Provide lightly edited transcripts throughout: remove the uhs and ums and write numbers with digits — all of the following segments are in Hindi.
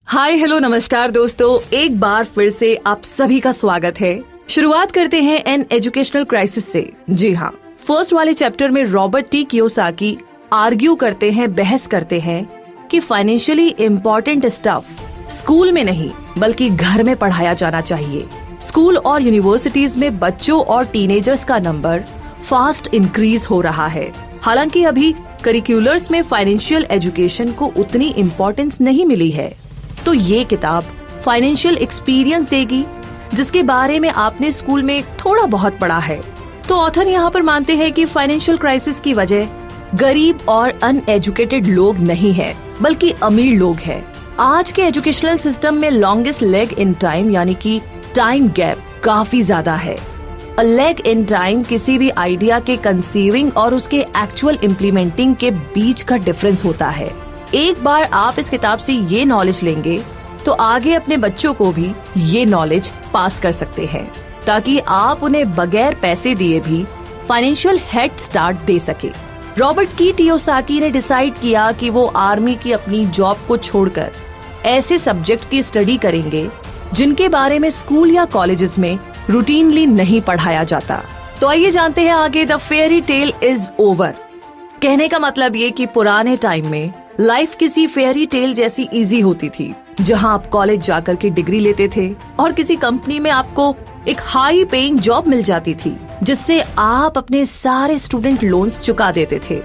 हाय हेलो नमस्कार दोस्तों, एक बार फिर से आप सभी का स्वागत है। शुरुआत करते हैं एन एजुकेशनल क्राइसिस से। जी हाँ, फर्स्ट वाले चैप्टर में रॉबर्ट टी कियोसाकी आर्ग्यू करते हैं, बहस करते हैं कि फाइनेंशियली इम्पोर्टेंट स्टफ स्कूल में नहीं बल्कि घर में पढ़ाया जाना चाहिए। स्कूल और यूनिवर्सिटीज में बच्चों और टीनेजर्स का नंबर फास्ट इंक्रीज हो रहा है। हालांकि अभी करिकुलर्स में फाइनेंशियल एजुकेशन को उतनी इम्पोर्टेंस नहीं मिली है। तो ये किताब फाइनेंशियल एक्सपीरियंस देगी जिसके बारे में आपने स्कूल में थोड़ा बहुत पढ़ा है। तो ऑथर यहाँ पर मानते हैं कि फाइनेंशियल क्राइसिस की वजह गरीब और अनएजुकेटेड लोग नहीं है बल्कि अमीर लोग हैं। आज के एजुकेशनल सिस्टम में लॉन्गेस्ट लेग इन टाइम यानी कि टाइम गैप काफी ज्यादा है। अ लेग इन टाइम किसी भी आइडिया के कंसीविंग और उसके एक्चुअल इम्प्लीमेंटिंग के बीच का डिफरेंस होता है। एक बार आप इस किताब से ये नॉलेज लेंगे तो आगे अपने बच्चों को भी ये नॉलेज पास कर सकते हैं ताकि आप उन्हें बगैर पैसे दिए भी फाइनेंशियल हेड स्टार्ट दे सके। रॉबर्ट की कियोसाकी ने डिसाइड किया कि वो आर्मी की अपनी जॉब को छोड़कर ऐसे सब्जेक्ट की स्टडी करेंगे जिनके बारे में स्कूल या कॉलेजेस में रूटीनली नहीं पढ़ाया जाता। तो आइए जानते हैं आगे। The fairy tale is over. कहने का मतलब ये कि पुराने टाइम में लाइफ किसी फेयरी टेल जैसी इजी होती थी, जहां आप कॉलेज जाकर के डिग्री लेते थे और किसी कंपनी में आपको एक हाई पेइंग जॉब मिल जाती थी जिससे आप अपने सारे स्टूडेंट लोन्स चुका देते थे।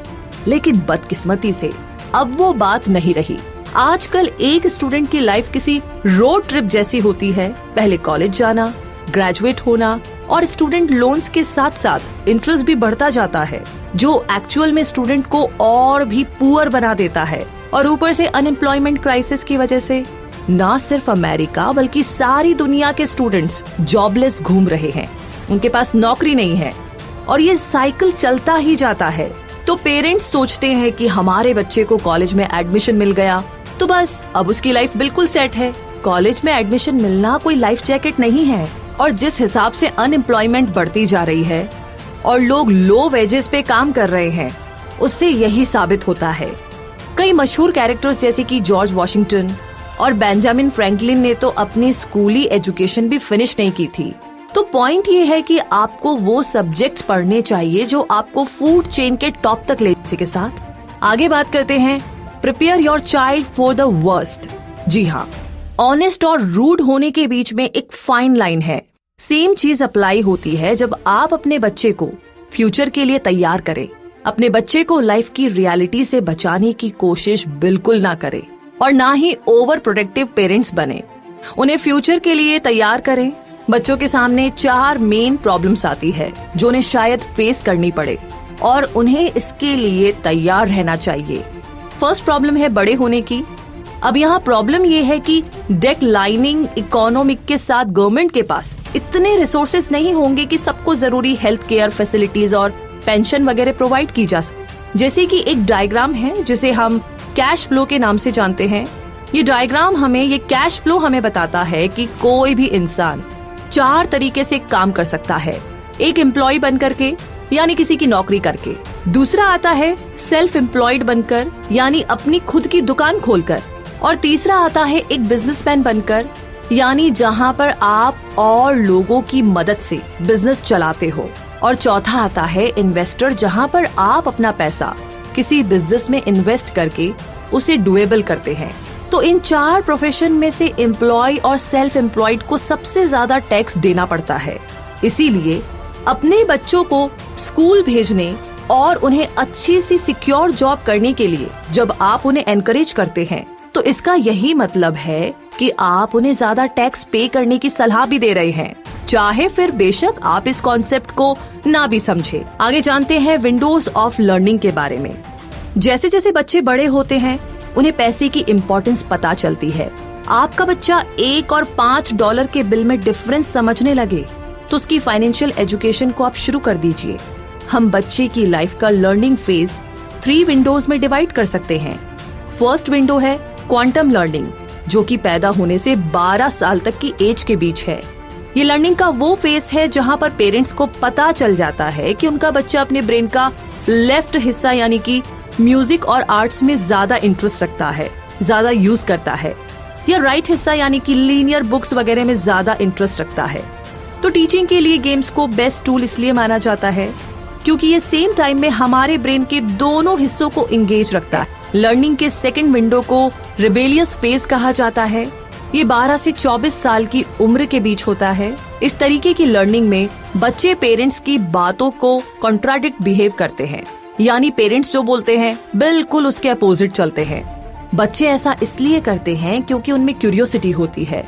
लेकिन बदकिस्मती से अब वो बात नहीं रही। आजकल एक स्टूडेंट की लाइफ किसी रोड ट्रिप जैसी होती है। पहले कॉलेज जाना, ग्रेजुएट होना और स्टूडेंट लोन्स के साथ साथ इंटरेस्ट भी बढ़ता जाता है, जो एक्चुअल में स्टूडेंट को और भी पुअर बना देता है। और ऊपर से अनएम्प्लॉयमेंट क्राइसिस की वजह से ना सिर्फ अमेरिका बल्कि सारी दुनिया के स्टूडेंट्स जॉबलेस घूम रहे हैं। उनके पास नौकरी नहीं है और ये साइकिल चलता ही जाता है। तो पेरेंट्स सोचते हैं कि हमारे बच्चे को कॉलेज में एडमिशन मिल गया तो बस अब उसकी लाइफ बिल्कुल सेट है। कॉलेज में एडमिशन मिलना कोई लाइफ जैकेट नहीं है। और जिस हिसाब से अनएम्प्लॉयमेंट बढ़ती जा रही है और लोग लो वेजेस पे काम कर रहे हैं, उससे यही साबित होता है। कई मशहूर कैरेक्टर्स जैसे कि जॉर्ज वॉशिंगटन और बेंजामिन फ्रैंकलिन ने तो अपनी स्कूली एजुकेशन भी फिनिश नहीं की थी। तो पॉइंट ये है कि आपको वो सब्जेक्ट्स पढ़ने चाहिए जो आपको फूड चेन के टॉप तक ले। इसी के साथ आगे बात करते हैं prepare your child for the worst. जी हाँ, ऑनेस्ट और रूड होने के बीच में एक फाइन लाइन है। सेम चीज अप्लाई होती है जब आप अपने बच्चे को फ्यूचर के लिए तैयार करें। अपने बच्चे को लाइफ की रियलिटी से बचाने की कोशिश बिल्कुल ना करें और ना ही ओवर प्रोटेक्टिव पेरेंट्स बने। उन्हें फ्यूचर के लिए तैयार करें। बच्चों के सामने 4 मेन प्रॉब्लम्स आती है जो उन्हें शायद फेस करनी पड़े और उन्हें इसके लिए तैयार रहना चाहिए। फर्स्ट प्रॉब्लम है बड़े होने की। अब यहाँ प्रॉब्लम ये है कि डेक्लाइनिंग इकोनॉमिक के साथ गवर्नमेंट के पास इतने रिसोर्सेज नहीं होंगे कि सबको जरूरी हेल्थ केयर फैसिलिटीज और पेंशन वगैरह प्रोवाइड की जा सके। जैसे कि एक डायग्राम है जिसे हम कैश फ्लो के नाम से जानते हैं। ये कैश फ्लो हमें बताता है कि कोई भी इंसान 4 तरीके से काम कर सकता है। एक एम्प्लॉय बन करके यानी किसी की नौकरी करके, दूसरा आता है सेल्फ एम्प्लॉयड बनकर यानी अपनी खुद की दुकान खोलकर, और तीसरा आता है एक बिजनेसमैन बनकर यानी जहां पर आप और लोगों की मदद से बिजनेस चलाते हो, और चौथा आता है इन्वेस्टर, जहां पर आप अपना पैसा किसी बिजनेस में इन्वेस्ट करके उसे डुएबल करते हैं। तो इन 4 प्रोफेशन में से एम्प्लॉय और सेल्फ एम्प्लॉयड को सबसे ज्यादा टैक्स देना पड़ता है। इसीलिए अपने बच्चों को स्कूल भेजने और उन्हें अच्छी सी सिक्योर जॉब करने के लिए जब आप उन्हें एनकरेज करते हैं तो इसका यही मतलब है कि आप उन्हें ज्यादा टैक्स पे करने की सलाह भी दे रहे हैं, चाहे फिर बेशक आप इस कॉन्सेप्ट को ना भी समझे। आगे जानते हैं विंडोज ऑफ लर्निंग के बारे में। जैसे जैसे बच्चे बड़े होते हैं उन्हें पैसे की इम्पोर्टेंस पता चलती है। आपका बच्चा $1 और $5 के बिल में डिफरेंस समझने लगे तो उसकी फाइनेंशियल एजुकेशन को आप शुरू कर दीजिए। हम बच्चे की लाइफ का लर्निंग फेज 3 विंडोज में डिवाइड कर सकते हैं। फर्स्ट विंडो है क्वांटम लर्निंग, जो कि पैदा होने से 12 साल तक की एज के बीच है। ये लर्निंग का वो फेज है जहां पर पेरेंट्स को पता चल जाता है कि उनका बच्चा अपने ब्रेन का लेफ्ट हिस्सा यानी कि म्यूजिक और आर्ट्स में ज्यादा इंटरेस्ट रखता है, ज्यादा यूज करता है। या राइट हिस्सा यानी कि लीनियर बुक्स वगैरह में ज्यादा इंटरेस्ट रखता है। तो टीचिंग के लिए गेम्स को बेस्ट टूल इसलिए माना जाता है क्योंकि ये सेम टाइम में हमारे ब्रेन के दोनों हिस्सों को एंगेज रखता है। लर्निंग के सेकंड विंडो को रिबेलियस फेज कहा जाता है। ये 12 से 24 साल की उम्र के बीच होता है। इस तरीके की लर्निंग में बच्चे पेरेंट्स की बातों को कॉन्ट्राडिक्ट बिहेव करते हैं, यानी पेरेंट्स जो बोलते हैं बिल्कुल उसके अपोजिट चलते हैं। बच्चे ऐसा इसलिए करते हैं क्योंकि उनमें क्यूरियोसिटी होती है।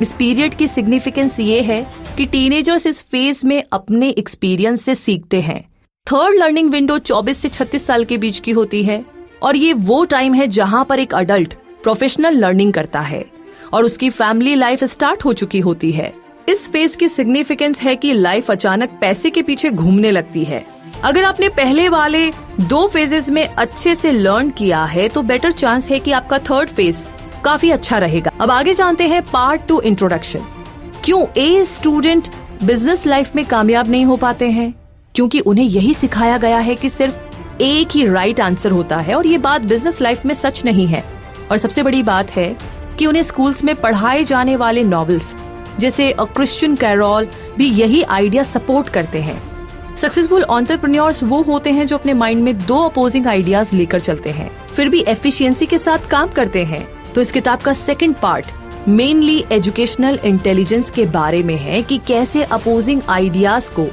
इस पीरियड की सिग्निफिकेंस ये है कि टीनेजर्स इस फेज में अपने एक्सपीरियंस से सीखते हैं। थर्ड लर्निंग विंडो 24 से 36 साल के बीच की होती है और ये वो टाइम है जहां पर एक अडल्ट प्रोफेशनल लर्निंग करता है और उसकी फैमिली लाइफ स्टार्ट हो चुकी होती है। इस फेज की सिग्निफिकेंस है कि लाइफ अचानक पैसे के पीछे घूमने लगती है। अगर आपने पहले वाले 2 फेजेस में अच्छे से लर्न किया है तो बेटर चांस है कि आपका थर्ड फेज काफी अच्छा रहेगा। अब आगे जानते हैं पार्ट 2 इंट्रोडक्शन। क्यों ए स्टूडेंट बिजनेस लाइफ में कामयाब नहीं हो पाते हैं? क्योंकि उन्हें यही सिखाया गया है कि सिर्फ एक ही राइट आंसर होता है और ये बात बिजनेस लाइफ में सच नहीं है। और सबसे बड़ी बात है कि उन्हें स्कूल्स में पढ़ाए जाने वाले नॉवेल्स जैसे क्रिश्चियन कैरोल भी यही आइडिया सपोर्ट करते हैं। सक्सेसफुल एंटरप्रेन्योर्स वो होते हैं जो अपने माइंड में 2 अपोजिंग आइडियाज लेकर चलते हैं, फिर भी एफिशिएंसी के साथ काम करते हैं। तो इस किताब का second part mainly educational intelligence के बारे में है कि कैसे अपोजिंग आइडियाज को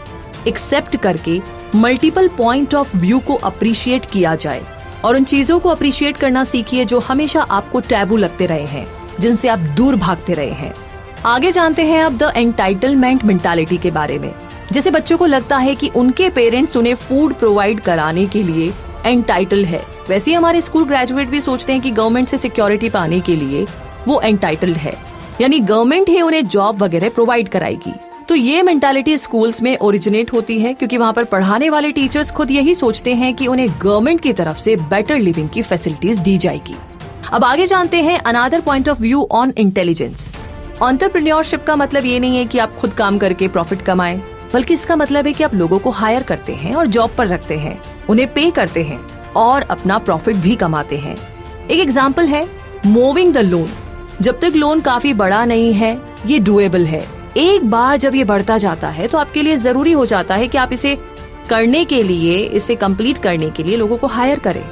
एक्सेप्ट करके मल्टीपल पॉइंट ऑफ व्यू को अप्रिशिएट किया जाए और उन चीजों को अप्रिशिएट करना सीखिए जो हमेशा आपको टैबू लगते रहे हैं, जिनसे आप दूर भागते रहे हैं। आगे जानते हैं अब द एंटाइटलमेंट मेंटालिटी के बारे में। जैसे बच्चों को लगता है कि उनके पेरेंट्स उन्हें फूड प्रोवाइड कराने के लिए एंटाइटल है, वैसे ही हमारे स्कूल ग्रेजुएट भी सोचते हैं कि गवर्नमेंट से सिक्योरिटी पाने के लिए वो एंटाइटल्ड है, यानी गवर्नमेंट ही उन्हें जॉब वगैरह प्रोवाइड कराएगी। तो ये मेंटालिटी स्कूल्स में ओरिजिनेट होती है क्योंकि वहाँ पर पढ़ाने वाले टीचर्स खुद यही सोचते हैं कि उन्हें गवर्नमेंट की तरफ से बेटर लिविंग की फैसिलिटीज दी जाएगी। अब आगे जानते हैं another point of view on intelligence. Entrepreneurship का मतलब ये नहीं है कि आप खुद काम करके प्रॉफिट कमाएं, बल्कि इसका मतलब है कि आप लोगों को हायर करते हैं और जॉब पर रखते हैं, उन्हें पे करते हैं और अपना प्रॉफिट भी कमाते हैं। एक एग्जाम्पल है मूविंग द लोन। जब तक लोन काफी बड़ा नहीं है ये डुएबल है। एक बार जब ये बढ़ता जाता है तो आपके लिए जरूरी हो जाता है कि आप इसे करने के लिए, इसे कंप्लीट करने के लिए लोगों को हायर करें।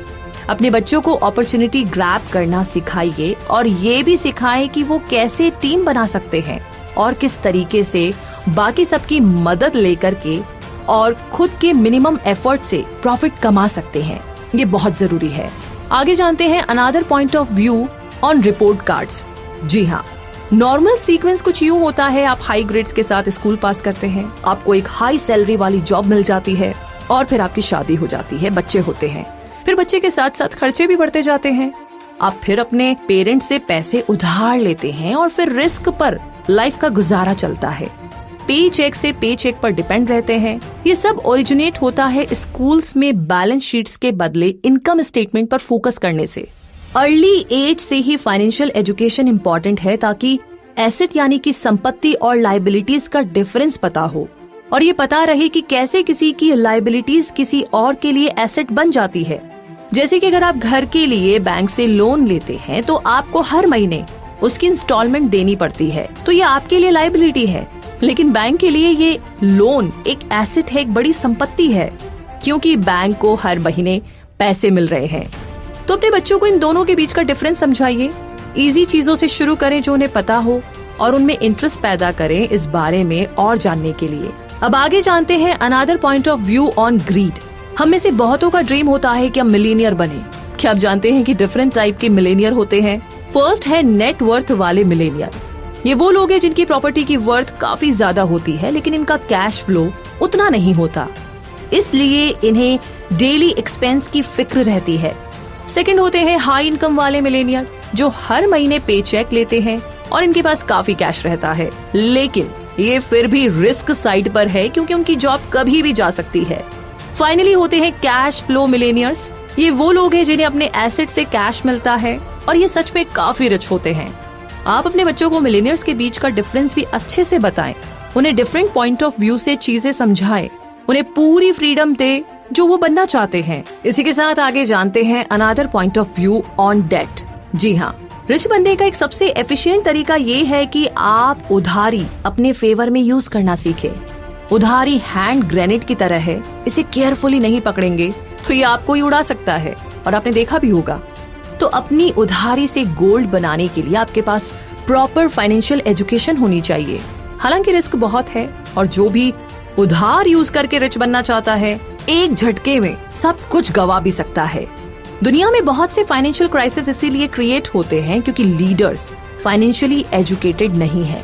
अपने बच्चों को अपॉर्चुनिटी ग्रैब करना सिखाइए और ये भी सिखाएं कि वो कैसे टीम बना सकते हैं और किस तरीके से बाकी सबकी मदद लेकर के और खुद के मिनिमम एफर्ट से प्रॉफिट कमा सकते हैं। ये बहुत जरूरी है। आगे जानते हैं another point of view on report cards. जी हाँ, नॉर्मल सीक्वेंस कुछ यूँ होता है, आप हाई ग्रेड्स के साथ स्कूल पास करते हैं, आपको एक हाई सैलरी वाली जॉब मिल जाती है और फिर आपकी शादी हो जाती है, बच्चे होते हैं, फिर बच्चे के साथ साथ खर्चे भी बढ़ते जाते हैं। आप फिर अपने पेरेंट्स से पैसे उधार लेते हैं और फिर रिस्क पर लाइफ का गुजारा चलता है, पे चेक से पे चेक पर डिपेंड रहते हैं। ये सब ओरिजिनेट होता है स्कूल्स में बैलेंस शीट्स के बदले इनकम स्टेटमेंट पर फोकस करने से। अर्ली एज से ही फाइनेंशियल एजुकेशन इम्पोर्टेंट है ताकि एसेट यानी कि संपत्ति और लायबिलिटीज का डिफरेंस पता हो और ये पता रहे कि कैसे किसी की लायबिलिटीज किसी और के लिए एसेट बन जाती है। जैसे कि अगर आप घर के लिए बैंक से लोन लेते हैं तो आपको हर महीने उसकी इंस्टॉलमेंट देनी पड़ती है, तो ये आपके लिए लायबिलिटी है, लेकिन बैंक के लिए ये लोन एक एसेट है, एक बड़ी संपत्ति है, क्योंकि बैंक को हर महीने पैसे मिल रहे हैं। तो अपने बच्चों को इन दोनों के बीच का डिफरेंस समझाइए। इजी चीजों से शुरू करें जो उन्हें पता हो और उनमें इंटरेस्ट पैदा करें इस बारे में और जानने के लिए। अब आगे जानते हैं another point of view on greed. हम में से बहुतों का ड्रीम होता है कि हम मिलेनियर बने। क्या आप जानते हैं कि डिफरेंट टाइप के मिलेनियर होते हैं? फर्स्ट है नेट वर्थ वाले मिलेनियर। ये वो लोग हैं जिनकी प्रॉपर्टी की वर्थ काफी ज्यादा होती है लेकिन इनका कैश फ्लो उतना नहीं होता, इसलिए इन्हें डेली एक्सपेंस की फिक्र रहती है। सेकंड होते हैं हाई इनकम वाले मिलेनियर जो हर महीने पे चेक लेते हैं और इनके पास काफी कैश रहता है, लेकिन ये फिर भी रिस्क साइड पर है क्योंकि उनकी जॉब कभी भी जा सकती है। फाइनली होते हैं कैश फ्लो मिलेनियर्स। ये वो लोग हैं जिन्हें अपने एसेट से कैश मिलता है और ये सच में काफी रिच होते हैं। आप अपने बच्चों को मिलेनियर्स के बीच का डिफरेंस भी अच्छे से बताएं, उन्हें डिफरेंट पॉइंट ऑफ व्यू से चीजें समझाएं, उन्हें पूरी फ्रीडम दे जो वो बनना चाहते हैं। इसी के साथ आगे जानते हैं another point of view on date. जी हाँ, रिच बनने का एक सबसे एफिशिएंट तरीका ये है कि आप उधारी अपने फेवर में यूज करना सीखें। उधारी हैंड ग्रेनेड की तरह है, इसे केयरफुली नहीं पकड़ेंगे तो ये आपको ही उड़ा सकता है, और आपने देखा भी होगा। तो अपनी उधारी से गोल्ड बनाने के लिए आपके पास प्रॉपर फाइनेंशियल एजुकेशन होनी चाहिए। हालांकि रिस्क बहुत है, और जो भी उधार यूज करके रिच बनना चाहता है एक झटके में सब कुछ गवा भी सकता है। दुनिया में बहुत से फाइनेंशियल क्राइसिस इसीलिए क्रिएट होते हैं क्योंकि लीडर्स फाइनेंशियली एजुकेटेड नहीं है।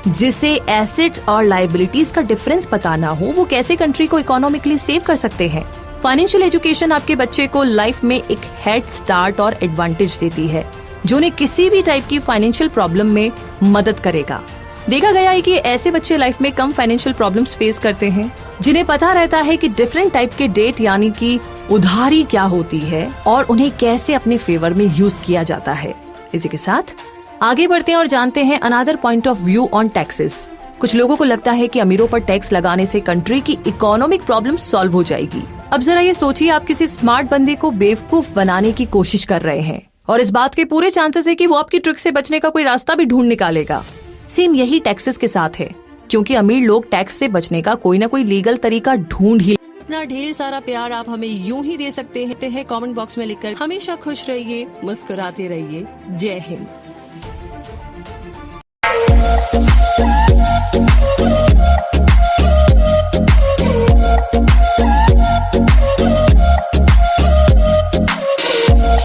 जिसे एसेट्स और लायबिलिटीज का डिफरेंस पता ना हो, वो कैसे कंट्री को इकोनॉमिकली सेव कर सकते हैं। फाइनेंशियल एजुकेशन आपके बच्चे को लाइफ में एक हेड स्टार्ट और एडवांटेज देती है, जो उन्हें किसी भी टाइप की फाइनेंशियल प्रॉब्लम में मदद करेगा। देखा गया है कि ऐसे बच्चे लाइफ में कम फाइनेंशियल प्रॉब्लम्स फेस करते हैं जिन्हें पता रहता है कि डिफरेंट टाइप के डेट यानी कि उधारी क्या होती है और उन्हें कैसे अपने फेवर में यूज किया जाता है। इसी के साथ आगे बढ़ते हैं और जानते हैं another point of view on taxes. कुछ लोगों को लगता है कि अमीरों पर टैक्स लगाने से कंट्री की इकोनॉमिक प्रॉब्लम सॉल्व हो जाएगी। अब जरा ये सोचिए, आप किसी स्मार्ट बंदे को बेवकूफ बनाने की कोशिश कर रहे हैं और इस बात के पूरे चांसेस है कि वो आपकी ट्रिक से बचने का कोई रास्ता भी ढूंढ निकालेगा। सेम यही टैक्सेस के साथ है, क्योंकि अमीर लोग टैक्स से बचने का कोई ना कोई लीगल तरीका ढूंढ ही। अपना ढेर सारा प्यार आप हमें यूं ही दे सकते हैं कमेंट बॉक्स में लिखकर। हमेशा खुश रहिए, मुस्कुराते रहिए। जय हिंद।